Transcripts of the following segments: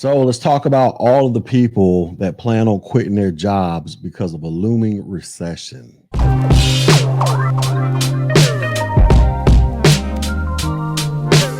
So let's talk about all of the people that plan on quitting their jobs because of a looming recession.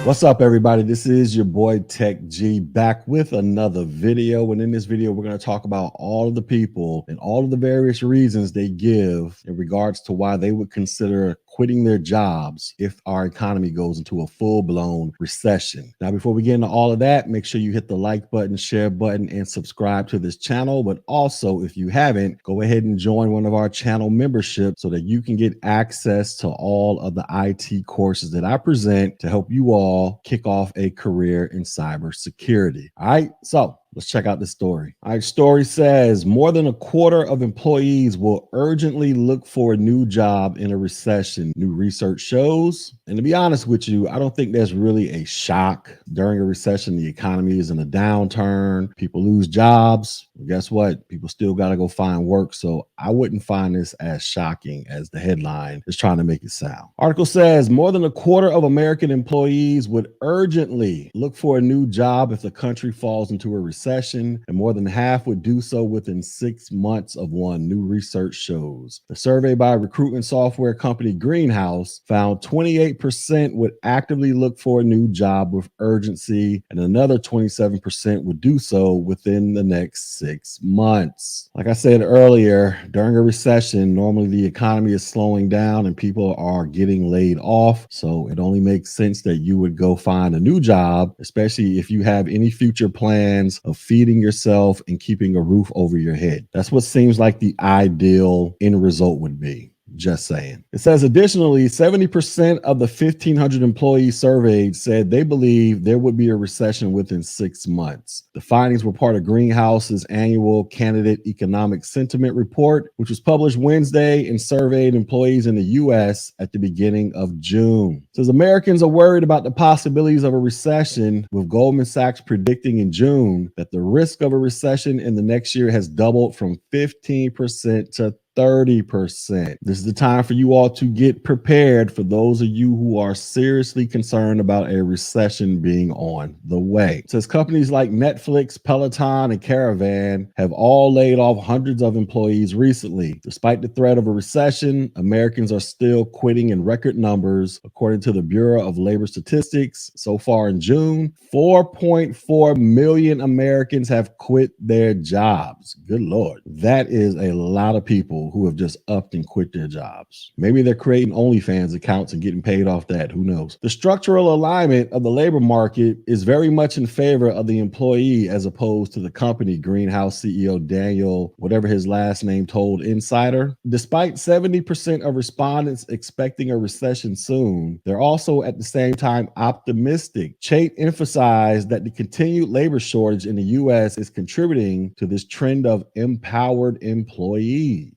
What's up, everybody? This is your boy Tech G back with another video. And in this video, we're going to talk about all of the people and all of the various reasons they give in regards to why they would consider quitting their jobs if our economy goes into a full-blown recession. Now, before we get into all of that, make sure you hit the like button, share button, and subscribe to this channel. But also, if you haven't, go ahead and join one of our channel memberships so that you can get access to all of the IT courses that I present to help you all kick off a career in cybersecurity. All right, so let's check out this story. All right, story says more than a quarter of employees will urgently look for a new job in a recession, new research shows. And to be honest with you, I don't think there's really a shock. During a recession, the economy is in a downturn. People lose jobs. Well, guess what? People still got to go find work. So I wouldn't find this as shocking as the headline is trying to make it sound. Article says more than a quarter of American employees would urgently look for a new job if the country falls into a recession, and more than half would do so within 6 months of one, new research shows. The survey by recruitment software company Greenhouse found 28% would actively look for a new job with urgency, and another 27% would do so within the next 6 months. Like I said earlier, during a recession, normally the economy is slowing down and people are getting laid off. So it only makes sense that you would go find a new job, especially if you have any future plans of feeding yourself and keeping a roof over your head. That's what seems like the ideal end result would be. Just saying. It says additionally, 70% of the 1,500 employees surveyed said they believe there would be a recession within 6 months. The findings were part of Greenhouse's annual Candidate Economic Sentiment Report, which was published Wednesday and surveyed employees in the U.S. at the beginning of June. It says Americans are worried about the possibilities of a recession, with Goldman Sachs predicting in June that the risk of a recession in the next year has doubled from 15% to 30%. This is the time for you all to get prepared for those of you who are seriously concerned about a recession being on the way. It says companies like Netflix, Peloton, and Caravan have all laid off hundreds of employees recently. Despite the threat of a recession, Americans are still quitting in record numbers. According to the Bureau of Labor Statistics, so far in June, 4.4 million Americans have quit their jobs. Good Lord. That is a lot of people who have just upped and quit their jobs. Maybe they're creating OnlyFans accounts and getting paid off that. Who knows? The structural alignment of the labor market is very much in favor of the employee as opposed to the company, Greenhouse CEO Daniel, whatever his last name, told Insider. Despite 70% of respondents expecting a recession soon, they're also at the same time optimistic. Chait emphasized that the continued labor shortage in the U.S. is contributing to this trend of empowered employees.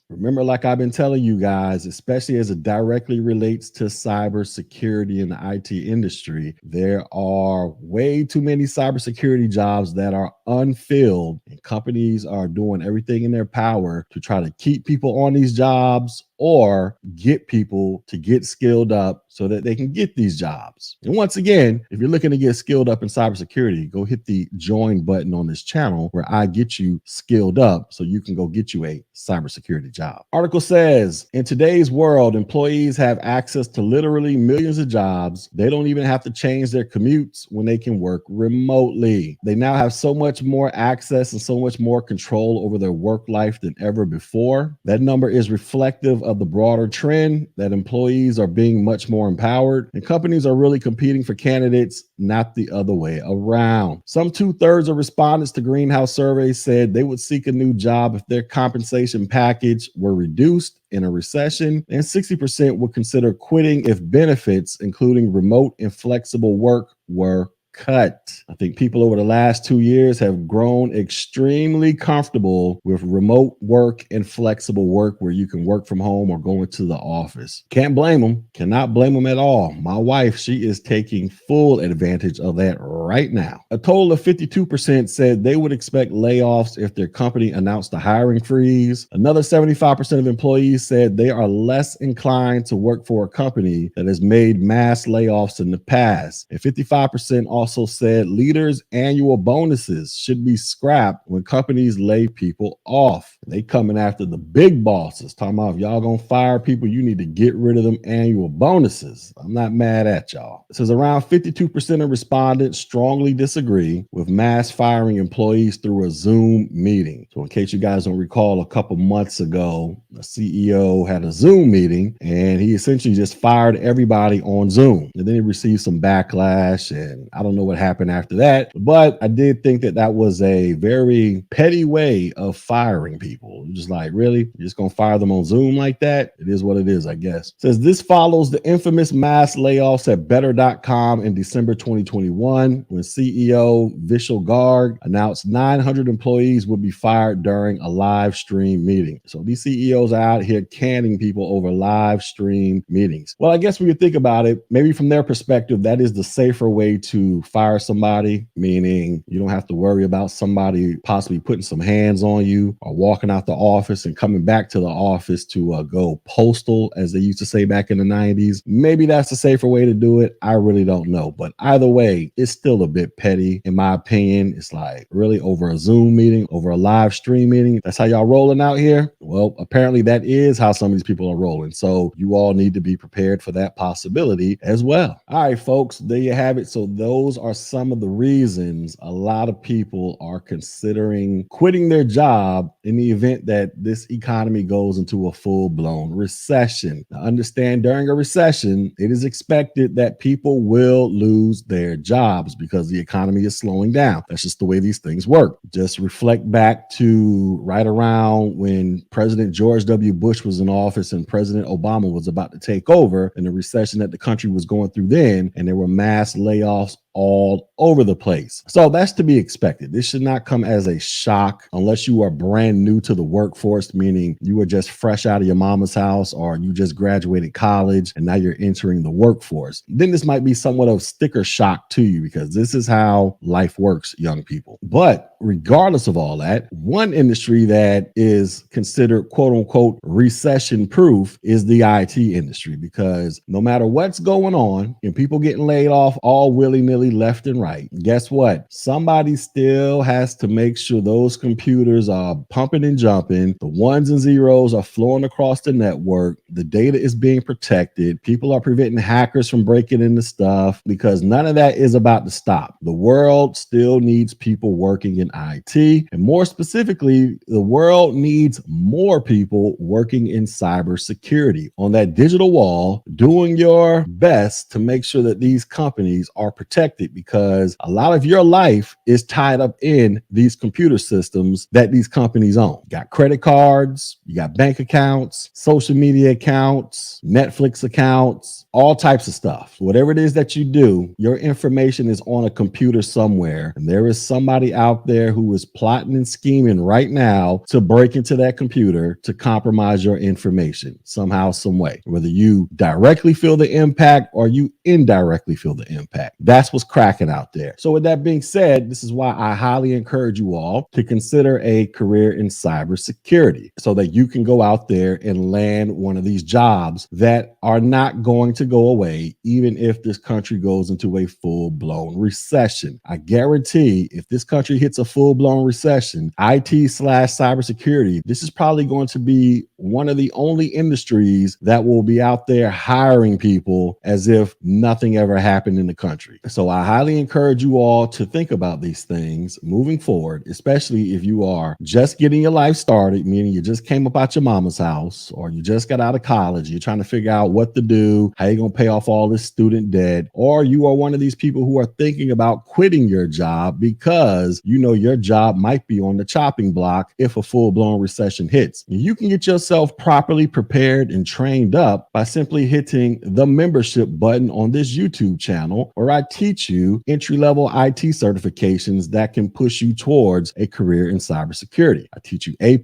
Remember, like I've been telling you guys, especially as it directly relates to cybersecurity in the IT industry, there are way too many cybersecurity jobs that are unfilled, and companies are doing everything in their power to try to keep people on these jobs or get people to get skilled up so that they can get these jobs. And once again, if you're looking to get skilled up in cybersecurity, go hit the join button on this channel where I get you skilled up so you can go get you a cybersecurity job. Article says, in today's world, employees have access to literally millions of jobs. They don't even have to change their commutes when they can work remotely. They now have so much more access and so much more control over their work life than ever before. That number is reflective of the broader trend that employees are being much more empowered, and companies are really competing for candidates, not the other way around. Some 2/3 of respondents to Greenhouse survey said they would seek a new job if their compensation package were reduced in a recession, and 60% would consider quitting if benefits, including remote and flexible work, were cut. I think people over the last 2 years have grown extremely comfortable with remote work and flexible work where you can work from home or go into the office. Can't blame them. Cannot blame them at all. My wife, she is taking full advantage of that right now. A total of 52% said they would expect layoffs if their company announced a hiring freeze. Another 75% of employees said they are less inclined to work for a company that has made mass layoffs in the past. And 55% also also said leaders' annual bonuses should be scrapped when companies lay people off. They coming after the big bosses, talking about if y'all gonna fire people, you need to get rid of them annual bonuses. I'm not mad at y'all. It says around 52% of respondents strongly disagree with mass firing employees through a Zoom meeting. So in case you guys don't recall, a couple months ago, the CEO had a Zoom meeting and he essentially just fired everybody on Zoom. And then he received some backlash, and I don't know what happened after that. But I did think that that was a very petty way of firing people. Just like, really? You're just going to fire them on Zoom like that? It is what it is, I guess. It says this follows the infamous mass layoffs at Better.com in December 2021 when CEO Vishal Garg announced 900 employees would be fired during a live stream meeting. So these CEOs are out here canning people over live stream meetings. Well, I guess when you think about it, maybe from their perspective, that is the safer way to fire somebody, meaning you don't have to worry about somebody possibly putting some hands on you or walking out the office and coming back to the office to go postal, as they used to say back in the 90s. Maybe that's the safer way to do it. I really don't know. But either way, it's still a bit petty, in my opinion. It's like, really, over a Zoom meeting, over a live stream meeting? That's how y'all rolling out here? Well, apparently that is how some of these people are rolling. So you all need to be prepared for that possibility as well. All right, folks, there you have it. So those are some of the reasons a lot of people are considering quitting their job in the event that this economy goes into a full-blown recession. Now, understand, during a recession, it is expected that people will lose their jobs because the economy is slowing down. That's just the way these things work. Just reflect back to right around when President George W. Bush was in office and President Obama was about to take over, and the recession that the country was going through then, and there were mass layoffs all over the place. So that's to be expected. This should not come as a shock unless you are brand new to the workforce, meaning you were just fresh out of your mama's house or you just graduated college and now you're entering the workforce. Then this might be somewhat of sticker shock to you because this is how life works, young people. But regardless of all that, one industry that is considered quote unquote recession proof is the IT industry, because no matter what's going on and people getting laid off all willy-nilly left and right, guess what? Somebody still has to make sure those computers are pumping and jumping. The ones and zeros are flowing across the network. The data is being protected. People are preventing hackers from breaking into stuff, because none of that is about to stop. The world still needs people working in IT, and more specifically, the world needs more people working in cybersecurity on that digital wall, doing your best to make sure that these companies are protected, because a lot of your life is tied up in these computer systems that these companies own. You got credit cards, you got bank accounts, social media accounts, Netflix accounts, all types of stuff. Whatever it is that you do, your information is on a computer somewhere, and there is somebody out there who is plotting and scheming right now to break into that computer to compromise your information somehow, some way, whether you directly feel the impact or you indirectly feel the impact. That's what's cracking out there. So with that being said, this is why I highly encourage you all to consider a career in cybersecurity so that you can go out there and land one of these jobs that are not going to go away, even if this country goes into a full-blown recession. I guarantee if this country hits a full-blown recession, IT/cybersecurity, this is probably going to be one of the only industries that will be out there hiring people as if nothing ever happened in the country. So I highly encourage you all to think about these things moving forward, especially if you are just getting your life started, meaning you just came up out your mama's house or you just got out of college, you're trying to figure out what to do, how you're going to pay off all this student debt, or you are one of these people who are thinking about quitting your job because you know your job might be on the chopping block if a full-blown recession hits. You can get yourself properly prepared and trained up by simply hitting the membership button on this YouTube channel, where I teach you entry-level IT certifications that can push you towards a career in cybersecurity. I teach you A+,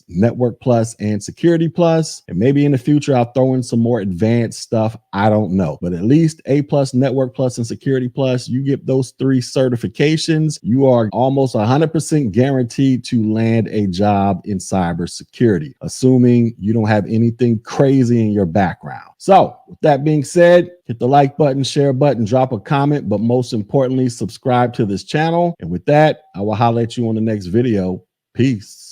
Network Plus, and Security Plus, and maybe in the future I'll throw in some more advanced stuff. I don't know, but at least A+, Network Plus, and Security Plus, you get those 3 certifications, you are almost 100% guaranteed to land a job in cybersecurity, assuming you don't have anything crazy in your background. So With that being said, hit the like button, share button, drop a comment, but most importantly, subscribe to this channel. And with that, I will holler at you on the next video. Peace.